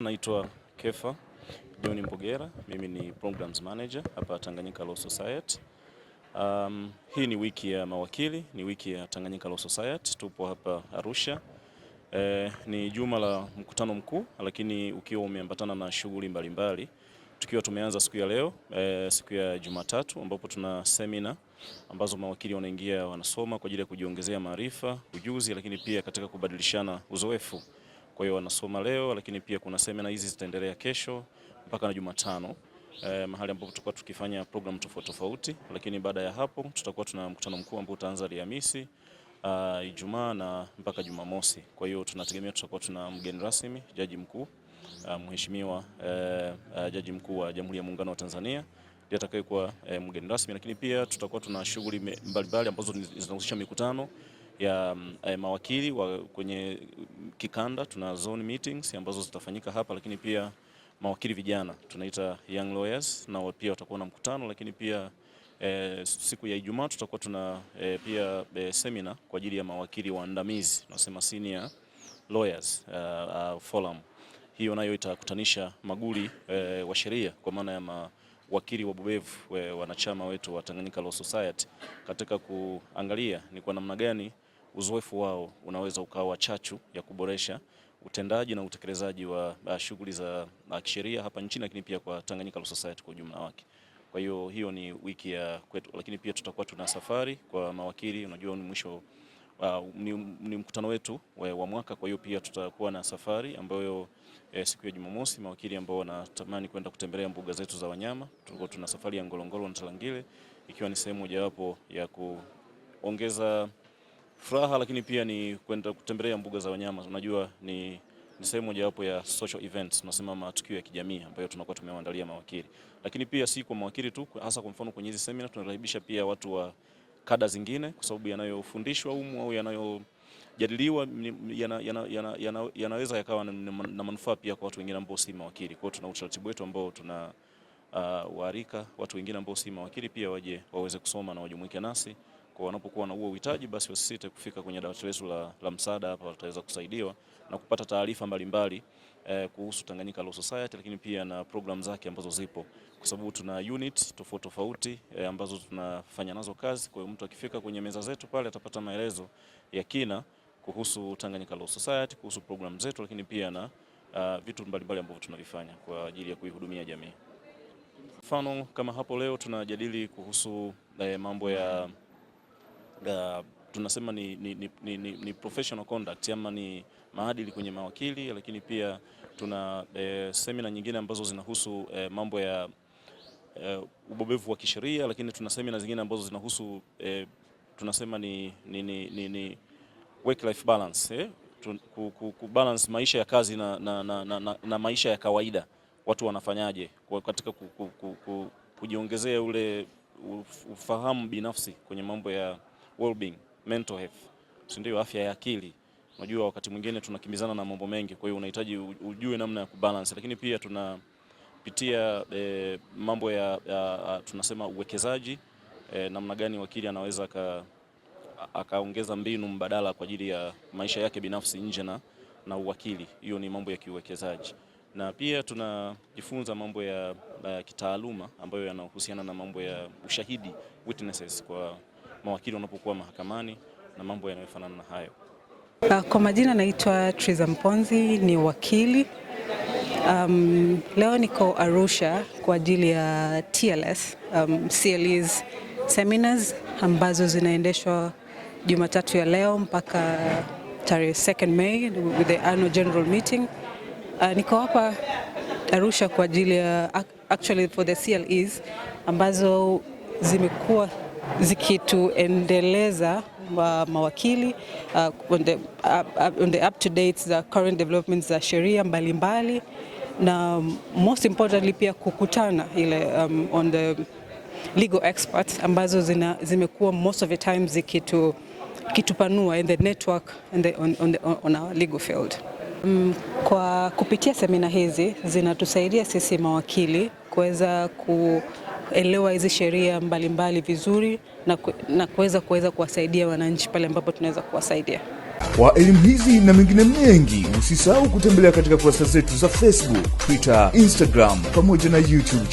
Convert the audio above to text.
Naitwa Kefa John Mbogera, mimi ni Programs Manager hapa Tanganyika Law Society. Hii ni wiki ya mawakili, ni wiki ya Tanganyika Law Society, tupo hapa Arusha. Ni juma la mkutano mkuu, lakini ukiwa umeambatana na shughuli mbalimbali. Tukiwa tumeanza siku ya leo, siku ya Jumatatu, ambapo tuna seminar ambazo mawakili wanaingia wanasoma kwa ajili ya kujiongezea maarifa, ujuzi, lakini pia katika kubadilishana uzoefu. Kwa hiyo wanasoma leo, lakini pia kuna seminar hizi zitaendelea kesho mpaka na Jumatano, mahali ambapo tutakuwa tukifanya program tofauti, lakini baada ya hapo tutakuwa tuna mkutano mkuu ambao utaanza Alhamisi, Ijumaa na mpaka Jumamosi. Kwa hiyo tunategemea tutakuwa tuna mgeni rasmi, jaji mkuu, mheshimiwa jaji mkuu wa Jamhuri ya Muungano wa Tanzania ndiye atakayekuwa mgeni rasmi, lakini pia tutakuwa tuna shughuli mbalimbali ambazo zinahusisha mikutano ya mawakili kwenye kikanda. Tuna zone meetings ambazo zitafanyika hapa, lakini pia mawakili vijana tunaita young lawyers na pia watakuwa na mkutano, lakini pia siku ya Ijumaa tutakuwa tuna pia seminar kwa ajili ya mawakili waandamizi, tunasema senior lawyers forum. Hiyo nayo itakutanisha maguli wa sheria kwa maana ya mawakili wabobevu wanachama wetu wa Tanganyika Law Society katika kuangalia ni kwa namna gani uzoefu wao unaweza ukawa chachu ya kuboresha utendaji na utekelezaji wa shughuli za kisheria hapa nchini, lakini pia kwa Tanganyika Law Society kwa ujumla wake. Kwa hiyo ni wiki ya kwetu, lakini pia tutakuwa tuna safari kwa mawakili. Unajua ni mwisho ni mkutano wetu wa mwaka, kwa hiyo pia tutakuwa na safari ambayo siku ya Jumamosi mawakili ambao wanatamani kwenda kutembelea mbuga zetu za wanyama, tutakuwa tuna safari ya Ngorongoro na Tarangire, ikiwa ni sehemu mojawapo ya kuongeza furaha, lakini pia ni kwenda kutembelea mbuga za wanyama. Unajua ni sehemu mojawapo ya social events, tunasema matukio ya kijamii ambayo tunakuwa tumewaandalia mawakili. Lakini pia si kwa mawakili tu, hasa kwa mfano kwenye hizi seminar tunakaribisha pia watu wa kada zingine, kwa sababu yanayofundishwa humu au yanayojadiliwa yanaweza yakawa na manufaa pia kwa watu wengine ambao si mawakili. Kwa hiyo tuna utaratibu wetu ambao tuna waarika watu wengine ambao si mawakili pia waje waweze kusoma na wajumuike nasi. Kwa wanapokuwa na huo uhitaji, basi wasisite kufika kwenye dawati letu la msaada hapa, wataweza kusaidiwa na kupata taarifa mbalimbali kuhusu Tanganyika Law Society, lakini pia na program zake ambazo zipo, kwa sababu tuna unit tofauti ambazo tunafanya nazo kazi. Kwa hiyo mtu akifika kwenye meza zetu pale atapata maelezo ya kina kuhusu Tanganyika Law Society, kuhusu program zetu, lakini pia na vitu mbalimbali ambavyo tunavifanya kwa ajili ya kuihudumia jamii. Mfano kama hapo leo tunajadili kuhusu mambo ya tunasema ni professional conduct ama ni maadili kwenye mawakili, lakini pia tuna seminar nyingine ambazo zinahusu mambo ya ubobevu wa kisheria, lakini tuna seminar zingine ambazo zinahusu tunasema ni work life balance, kubalance maisha ya kazi na maisha ya kawaida. Watu wanafanyaje katika kujiongezea ule ufahamu binafsi kwenye mambo ya well-being, mental health, ndio afya ya akili. Unajua wakati mwingine tunakimbizana na mambo mengi, kwa hiyo unahitaji ujue namna ya kubalance. Lakini pia tunapitia mambo ya tunasema uwekezaji, namna gani wakili anaweza akaongeza mbinu mbadala kwa ajili ya maisha yake binafsi nje na uwakili. Hiyo ni mambo ya kiuwekezaji. Na pia tunajifunza mambo ya kitaaluma ambayo yanahusiana na mambo ya ushahidi, witnesses, kwa mawakili wanapokuwa mahakamani na mambo yanayofanana na hayo. Kwa majina naitwa Triza Mponzi, ni wakili. Leo niko Arusha kwa ajili ya TLS CLEs seminars ambazo zinaendeshwa Jumatatu ya leo mpaka tarehe 2 May with the annual general meeting. Niko hapa Arusha kwa ajili ya actually for the CLEs ambazo zimekuwa zikituendeleza mawakili on the up to date the current developments za sheria mbalimbali, na most importantly pia kukutana ile on the legal experts ambazo zimekuwa most of the time zikitupanua in the network and on our legal field. Kwa kupitia semina hizi zinatusaidia sisi mawakili kuweza kuelewa hizi sheria mbalimbali vizuri na kuweza kuwasaidia wananchi pale ambapo tunaweza kuwasaidia. Kwa elimu hizi na mengine mengi, usisahau kutembelea katika kurasa zetu za Facebook, Twitter, Instagram pamoja na YouTube.